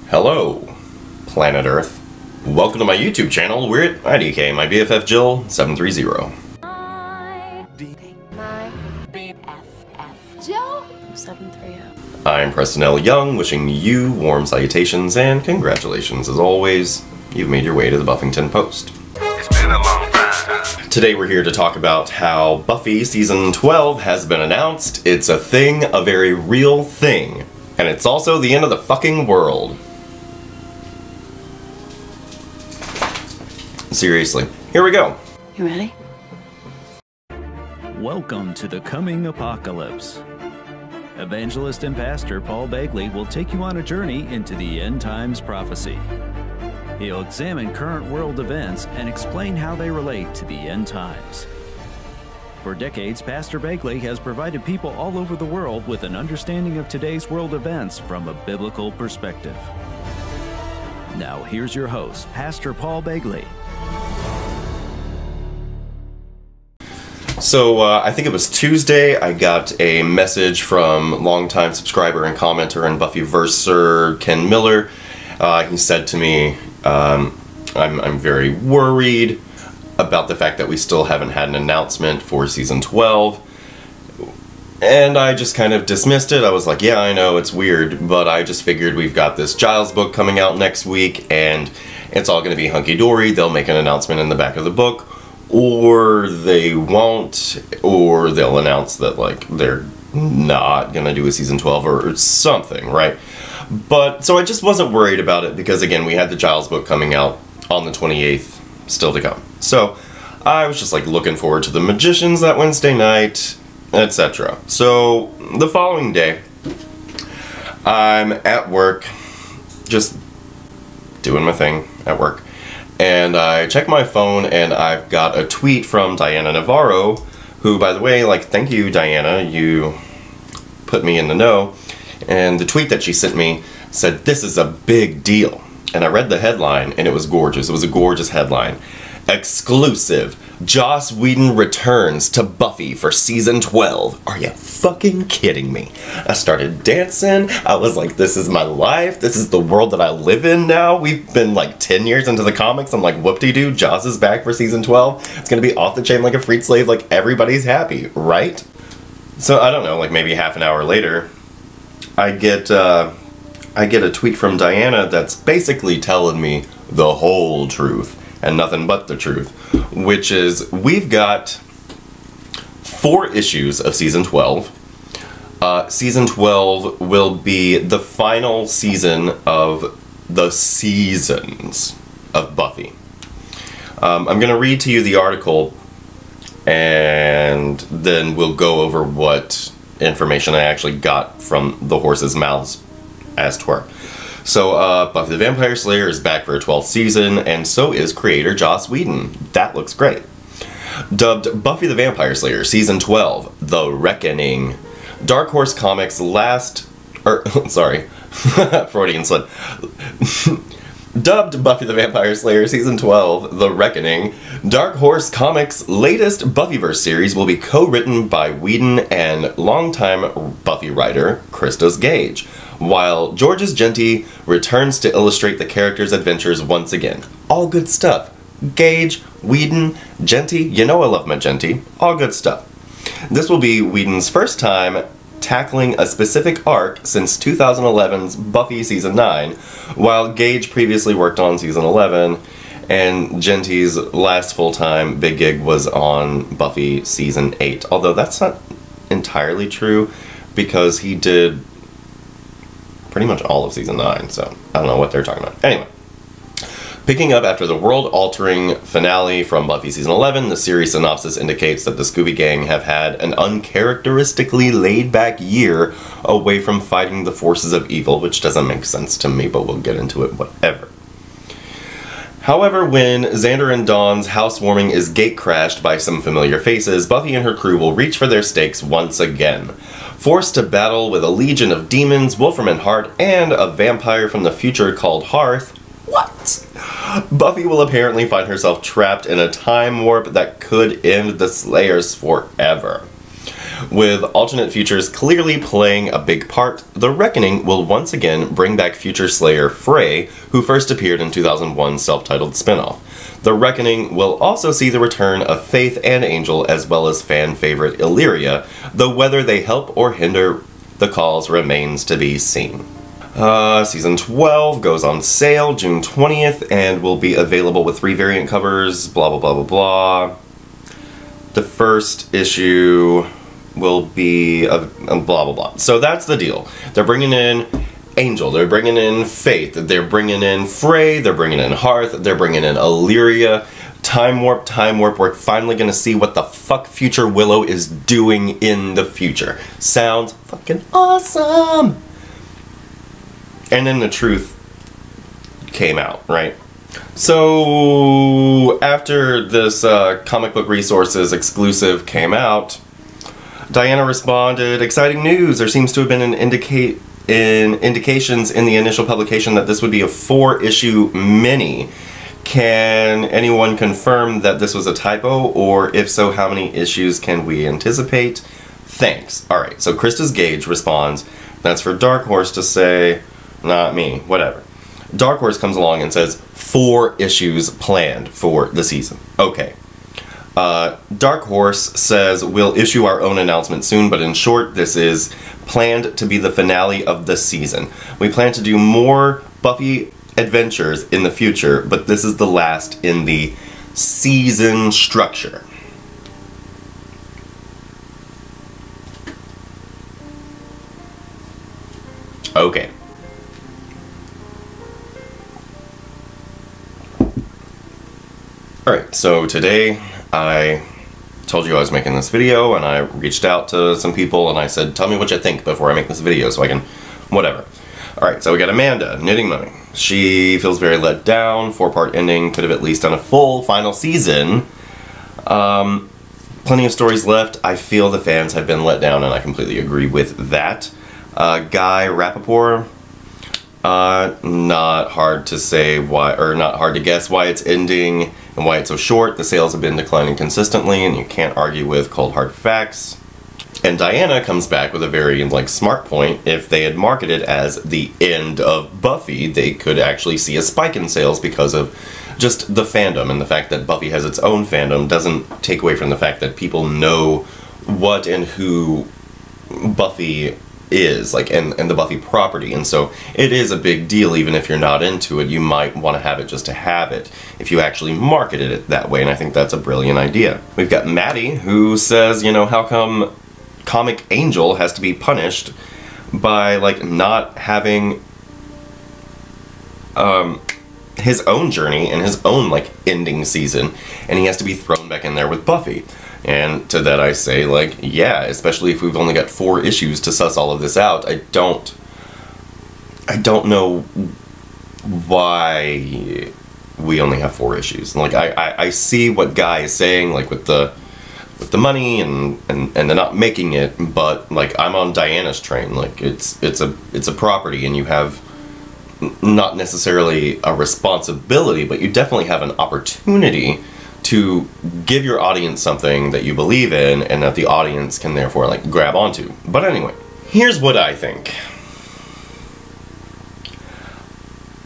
Hello, planet Earth. Welcome to my YouTube channel. We're at IDK, my BFF Jill 730. My BFF Jill 730. I'm Preston L. Young, wishing you warm salutations and congratulations. As always, you've made your way to the Buffyngton Post. It's been a long time. Today we're here to talk about how Buffy Season 12 has been announced. It's a thing, a very real thing. And it's also the end of the fucking world. Seriously. Here we go. You ready? Welcome to the coming apocalypse. Evangelist and pastor Paul Begley will take you on a journey into the end times prophecy. He'll examine current world events and explain how they relate to the end times. For decades, Pastor Begley has provided people all over the world with an understanding of today's world events from a biblical perspective. Now here's your host, Pastor Paul Begley. So, I think it was Tuesday, I got a message from longtime subscriber and commenter and Buffyverser Ken Miller. He said to me, I'm very worried about the fact that we still haven't had an announcement for Season 12. And I just kind of dismissed it. I was like, yeah, I know, it's weird, but I just figured we've got this Giles book coming out next week, and it's all going to be hunky-dory. They'll make an announcement in the back of the book. Or they won't, or they'll announce that, like, they're not gonna do a Season 12 or something, right? But, so I just wasn't worried about it because, again, we had the Giles book coming out on the 28th, still to come. So, I was just, like, looking forward to the Magicians that Wednesday night, etc. So, the following day, I'm at work, just doing my thing at work. And I check my phone and I've got a tweet from Diana Navarro, who, by the way, like, thank you, Diana, you put me in the know. And the tweet that she sent me said, "This is a big deal." And I read the headline and it was gorgeous. It was a gorgeous headline. Exclusive. Joss Whedon returns to Buffy for Season 12. Are you fucking kidding me? I started dancing. I was like, this is my life. This is the world that I live in now. We've been like 10 years into the comics. I'm like, whoop-de-doo, Joss is back for Season 12. It's gonna be off the chain like a freed slave. Like, everybody's happy, right? So, I don't know, like maybe half an hour later, I get a tweet from Diana that's basically telling me the whole truth. And nothing but the truth, which is we've got 4 issues of Season 12. Season 12 will be the final season of the seasons of Buffy. I'm going to read to you the article, and then we'll go over what information I actually got from the horse's mouths, as 'twere. So, Buffy the Vampire Slayer is back for a 12th season, and so is creator Joss Whedon. That looks great. Dubbed Buffy the Vampire Slayer Season 12, The Reckoning. Dark Horse Comics Freudian slip. Dubbed Buffy the Vampire Slayer Season 12, The Reckoning, Dark Horse Comics' latest Buffyverse series will be co-written by Whedon and longtime Buffy writer Christos Gage, while Georges Jeanty returns to illustrate the character's adventures once again. All good stuff. Gage, Whedon, Jeanty, you know I love my Jeanty. All good stuff. This will be Whedon's first time tackling a specific arc since 2011's Buffy Season 9, while Gage previously worked on Season 11, and Jeanty's last full-time big gig was on Buffy Season 8. Although that's not entirely true, because he did pretty much all of Season 9, so I don't know what they're talking about. Anyway. Picking up after the world-altering finale from Buffy Season 11, the series synopsis indicates that the Scooby Gang have had an uncharacteristically laid-back year away from fighting the forces of evil, which doesn't make sense to me, but we'll get into it, whatever. However, when Xander and Dawn's housewarming is gate-crashed by some familiar faces, Buffy and her crew will reach for their stakes once again. Forced to battle with a legion of demons, Wolfram Hart, and a vampire from the future called Hearth, what? Buffy will apparently find herself trapped in a time warp that could end the Slayers forever. With alternate futures clearly playing a big part, The Reckoning will once again bring back future Slayer Frey, who first appeared in 2001's self-titled spin-off. The Reckoning will also see the return of Faith and Angel, as well as fan favorite Illyria, though whether they help or hinder the cause remains to be seen. Season 12 goes on sale June 20th and will be available with 3 variant covers, blah blah blah blah blah. The first issue will be blah blah blah. So that's the deal. They're bringing in Angel, they're bringing in Faith, they're bringing in Frey, they're bringing in Hearth, they're bringing in Illyria. Time warp, we're finally gonna see what the fuck future Willow is doing in the future. Sounds fucking awesome! And then the truth came out, right? So, after this comic book resources exclusive came out, Diana responded, "Exciting news! There seems to have been an indications in the initial publication that this would be a 4-issue mini. Can anyone confirm that this was a typo, or if so, how many issues can we anticipate? Thanks." Alright, so Krista's Gage responds, "That's for Dark Horse to say, not me, whatever." Dark Horse comes along and says, 4 issues planned for the season. Okay. Dark Horse says, "We'll issue our own announcement soon, but in short, this is planned to be the finale of the season. We plan to do more Buffy adventures in the future, but this is the last in the season structure." Okay. Alright, so today I told you I was making this video, and I reached out to some people and I said, tell me what you think before I make this video so I can whatever. Alright, so we got Amanda, Knitting Mummy. She feels very let down. 4-part ending, could have at least done a full final season. Plenty of stories left. I feel the fans have been let down, and I completely agree with that. Guy Rappaport, not hard to say why, or not hard to guess why it's ending and why it's so short. The sales have been declining consistently, and you can't argue with cold hard facts. And Diana comes back with a very, smart point. If they had marketed as the end of Buffy, they could actually see a spike in sales because of just the fandom, and the fact that Buffy has its own fandom doesn't take away from the fact that people know what and who Buffy is, and the Buffy property, and so it is a big deal. Even if you're not into it, you might want to have it just to have it if you actually marketed it that way, and I think that's a brilliant idea. We've got Maddie, who says, how come Comic Angel has to be punished by, not having his own journey and his own, ending season, and he has to be thrown back in there with Buffy. And to that I say, yeah, especially if we've only got 4 issues to suss all of this out. I don't know why we only have 4 issues. I see what Guy is saying, with the money and the not making it, but I'm on Diana's train. It's a property, and you have not necessarily a responsibility, but you definitely have an opportunity to give your audience something that you believe in, and that the audience can therefore grab onto. But anyway, here's what I think.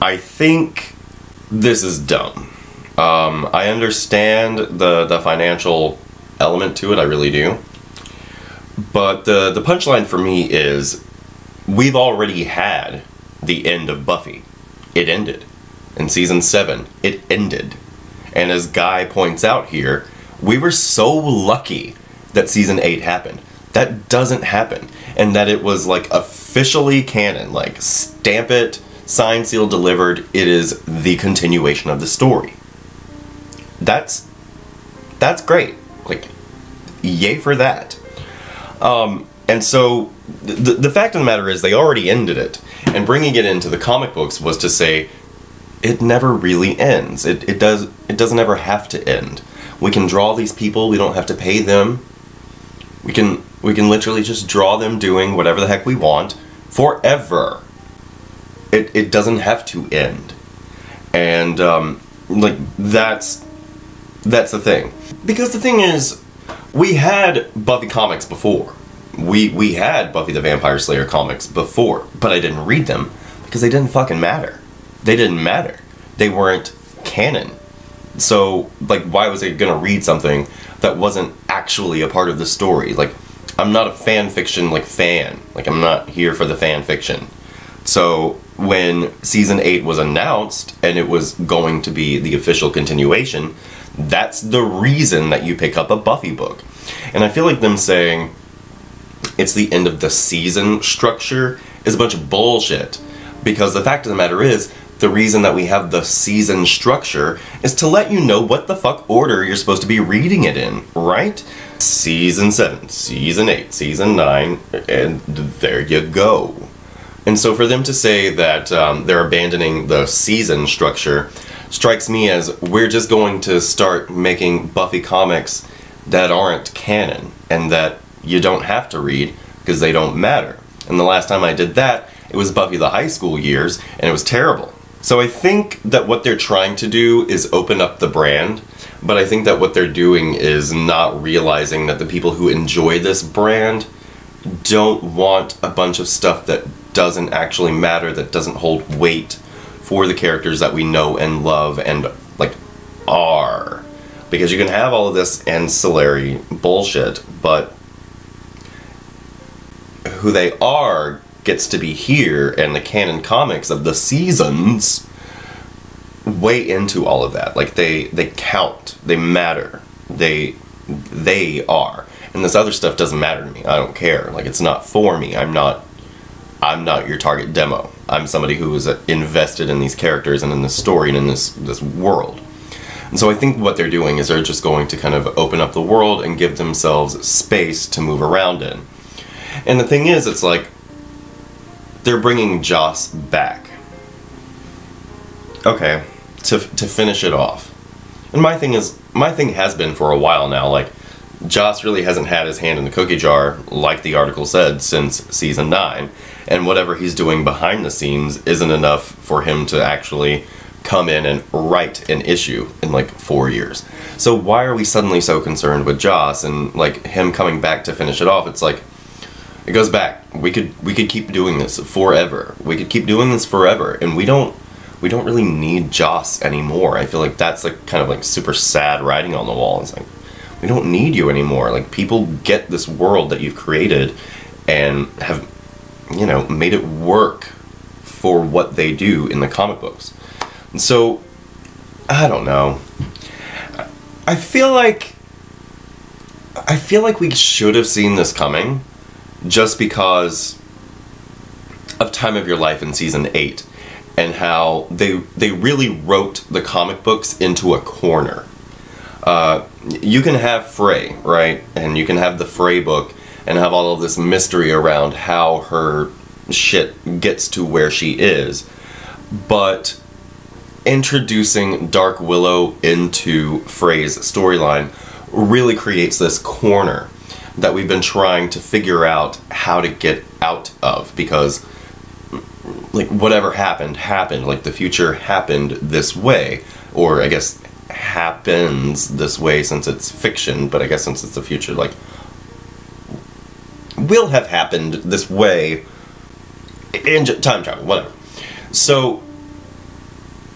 I think this is dumb. I understand the financial element to it, I really do. But the punchline for me is, we've already had the end of Buffy. It ended. In season 7, it ended. And as Guy points out here, we were so lucky that season 8 happened. That doesn't happen. And that it was officially canon, stamp it, signed, sealed, delivered, it is the continuation of the story. That's great. Yay for that. And so the fact of the matter is, they already ended it, and bringing it into the comic books was to say, it never really ends. It doesn't ever have to end. We can draw these people, we don't have to pay them. We can literally just draw them doing whatever the heck we want forever. It doesn't have to end. And that's the thing. Because the thing is, we had Buffy comics before. We had Buffy the Vampire Slayer comics before, but I didn't read them because they didn't fucking matter. They didn't matter. They weren't canon. So, like, why was I gonna read something that wasn't actually a part of the story? Like, I'm not a fan fiction, like, fan. Like, I'm not here for the fan fiction. So, when Season 8 was announced, and it was going to be the official continuation, that's the reason that you pick up a Buffy book. And I feel like them saying it's the end of the season structure is a bunch of bullshit. Because the fact of the matter is, the reason that we have the season structure is to let you know what the fuck order you're supposed to be reading it in, right? Season 7, Season 8, Season 9, and there you go. And so for them to say that they're abandoning the season structure strikes me as we're just going to start making Buffy comics that aren't canon and that you don't have to read because they don't matter. And the last time I did that, it was Buffy the high school years, and it was terrible. So I think that what they're trying to do is open up the brand, but I think that what they're doing is not realizing that the people who enjoy this brand don't want a bunch of stuff that doesn't actually matter, that doesn't hold weight for the characters that we know and love and, like, are. Because you can have all of this ancillary bullshit, but who they are gets to be here, and the canon comics of the seasons weigh into all of that. Like, they count, they matter, they are. And this other stuff doesn't matter to me. I don't care. Like, it's not for me. I'm not your target demo. I'm somebody who is invested in these characters and in this story and in this world. And so I think what they're doing is they're just going to kind of open up the world and give themselves space to move around in. And the thing is, it's like, they're bringing Joss back. Okay, to finish it off. And my thing has been for a while now, like, Joss really hasn't had his hand in the cookie jar, like the article said, since Season 9. And whatever he's doing behind the scenes isn't enough for him to actually come in and write an issue in, like, 4 years. So why are we suddenly so concerned with Joss and, like, him coming back to finish it off? It's like, it goes back. We could keep doing this forever. We could keep doing this forever, and we don't really need Joss anymore. I feel like that's, like, kind of like super sad writing on the wall. It's like, we don't need you anymore. Like, people get this world that you've created and have, you know, made it work for what they do in the comic books. And so, I don't know. I feel like we should have seen this coming, just because of Time of Your Life in Season 8 and how they really wrote the comic books into a corner. You can have Frey, right? And you can have the Frey book and have all of this mystery around how her shit gets to where she is. But introducing Dark Willow into Frey's storyline really creates this corner that we've been trying to figure out how to get out of, because, like, whatever happened, like, the future happened this way, or I guess happens this way since it's fiction, but I guess since it's the future, like, will have happened this way in time travel, whatever. So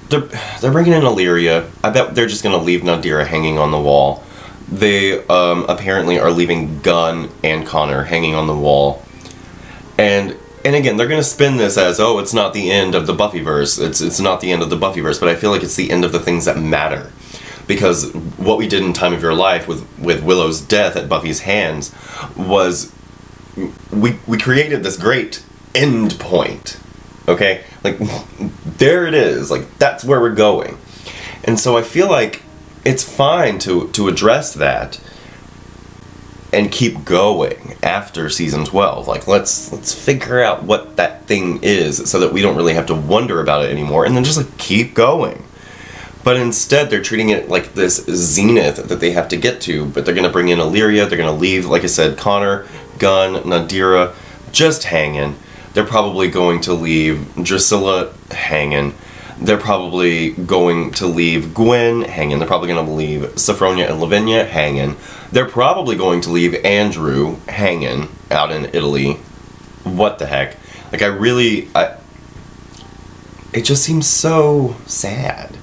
they're bringing in Illyria. I bet they're just gonna leave Nadira hanging on the wall. They apparently are leaving Gunn and Connor hanging on the wall. And again, they're going to spin this as, oh, it's not the end of the Buffyverse. It's not the end of the Buffyverse, but I feel like it's the end of the things that matter. Because what we did in Time of Your Life with Willow's death at Buffy's hands was we created this great end point. Okay? Like, there it is. Like, that's where we're going. And so I feel like it's fine to address that and keep going after Season 12. Like, let's figure out what that thing is so that we don't really have to wonder about it anymore, and then just, like, keep going. But instead, they're treating it like this zenith that they have to get to, but they're going to bring in Illyria, they're going to leave, like I said, Connor, Gunn, Nadira, just hanging. They're probably going to leave Drusilla hanging. They're probably going to leave Gwen hanging. They're probably going to leave Sophronia and Lavinia hanging. They're probably going to leave Andrew hanging out in Italy. What the heck? Like, it just seems so sad.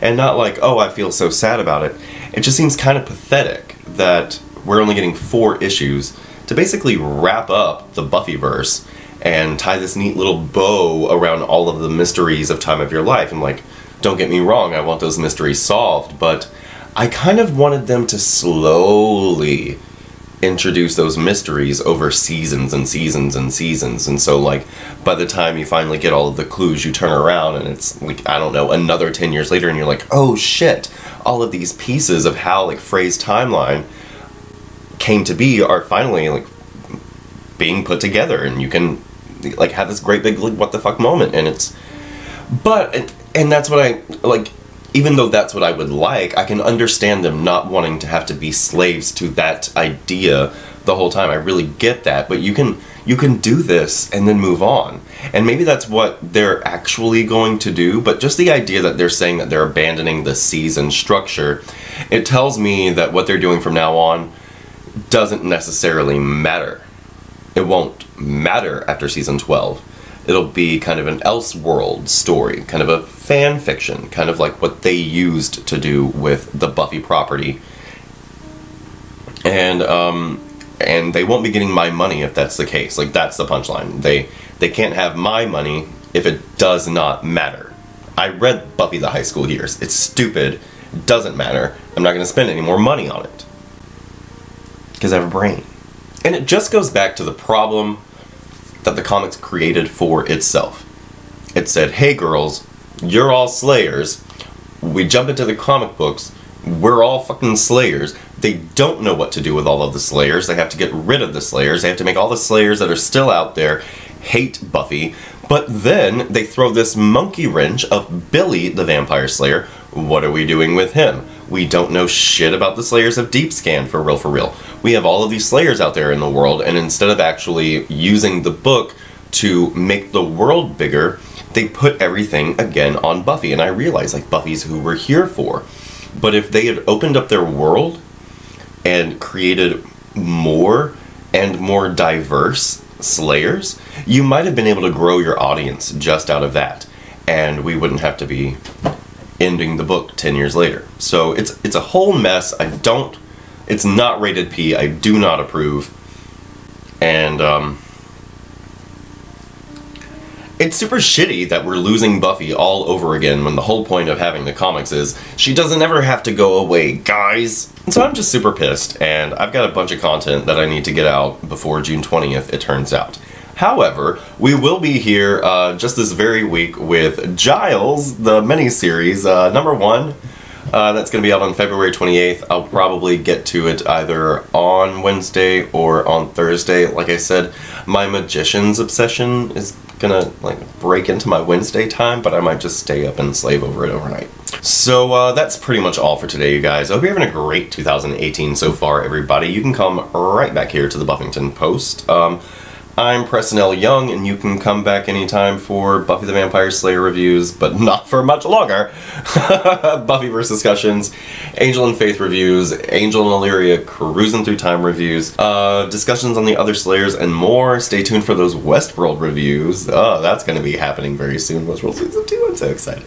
And not like, oh, I feel so sad about it. It just seems kind of pathetic that we're only getting 4 issues to basically wrap up the Buffyverse and tie this neat little bow around all of the mysteries of Time of Your Life. And like, don't get me wrong, I want those mysteries solved, but I kind of wanted them to slowly introduce those mysteries over seasons and seasons and seasons. And so like, by the time you finally get all of the clues, you turn around and it's like, I don't know, another 10 years later and you're like, oh shit, all of these pieces of how like Frey's timeline came to be are finally like being put together, and you can like have this great big like, what the fuck moment. And it's, but, and that's what I like, even though that's what I would like, I can understand them not wanting to have to be slaves to that idea the whole time. I really get that, but you can do this and then move on. And maybe that's what they're actually going to do, but just the idea that they're saying that they're abandoning the season structure, it tells me that what they're doing from now on doesn't necessarily matter. It won't matter after season 12. It'll be kind of an Elseworld story, kind of a fan fiction, kind of like what they used to do with the Buffy property. And they won't be getting my money if that's the case. Like, that's the punchline. They can't have my money if it does not matter. I read Buffy the High School Years. It's stupid. It doesn't matter. I'm not going to spend any more money on it. Because I have a brain. And it just goes back to the problem that the comics created for itself. It said, hey girls, you're all slayers. We jump into the comic books, we're all fucking slayers. They don't know what to do with all of the slayers. They have to get rid of the slayers. They have to make all the slayers that are still out there hate Buffy. But then they throw this monkey wrench of Billy the Vampire Slayer. What are we doing with him? We don't know shit about the Slayers of Deep Scan, for real, for real. We have all of these Slayers out there in the world, and instead of actually using the book to make the world bigger, they put everything again on Buffy. And I realize, like, Buffy's who we're here for. But if they had opened up their world and created more and more diverse Slayers, you might have been able to grow your audience just out of that. And we wouldn't have to be ending the book 10 years later. So it's a whole mess. It's not rated P. I do not approve. And it's super shitty that we're losing Buffy all over again when the whole point of having the comics is she doesn't ever have to go away, guys. And so I'm just super pissed, and I've got a bunch of content that I need to get out before June 20th, it turns out. However, we will be here just this very week with Giles, the miniseries, number 1. That's going to be out on February 28th. I'll probably get to it either on Wednesday or on Thursday. Like I said, my Magician's obsession is going to like break into my Wednesday time, but I might just stay up and slave over it overnight. So that's pretty much all for today, you guys. I hope you're having a great 2018 so far, everybody. You can come right back here to the Buffyngton Post. I'm Preston L. Young, and you can come back anytime for Buffy the Vampire Slayer reviews, but not for much longer. Buffyverse discussions, Angel and Faith reviews, Angel and Illyria cruising through time reviews, discussions on the other Slayers, and more. Stay tuned for those Westworld reviews. Oh, that's going to be happening very soon. Westworld Season 2, I'm so excited.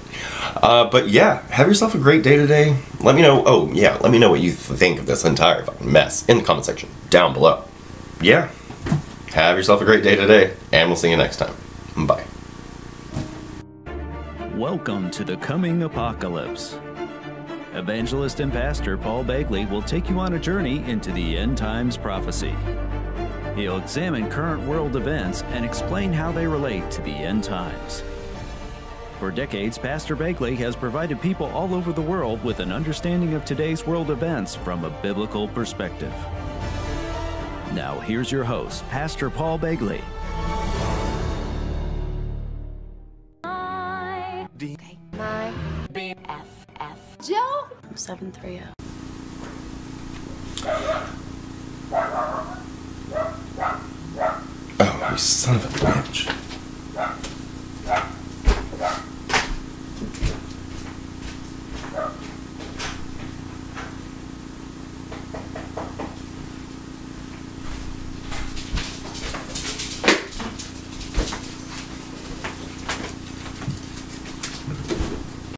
But yeah, have yourself a great day today. Let me know, oh yeah, let me know what you think of this entire fucking mess in the comment section down below. Yeah. Have yourself a great day today, and we'll see you next time. Bye. Welcome to the coming apocalypse. Evangelist and pastor Paul Begley will take you on a journey into the end times prophecy. He'll examine current world events and explain how they relate to the end times. For decades, Pastor Begley has provided people all over the world with an understanding of today's world events from a biblical perspective. Now, here's your host, Pastor Paul Begley. Okay. My BFF. Joe? 730. Oh, you son of a bitch.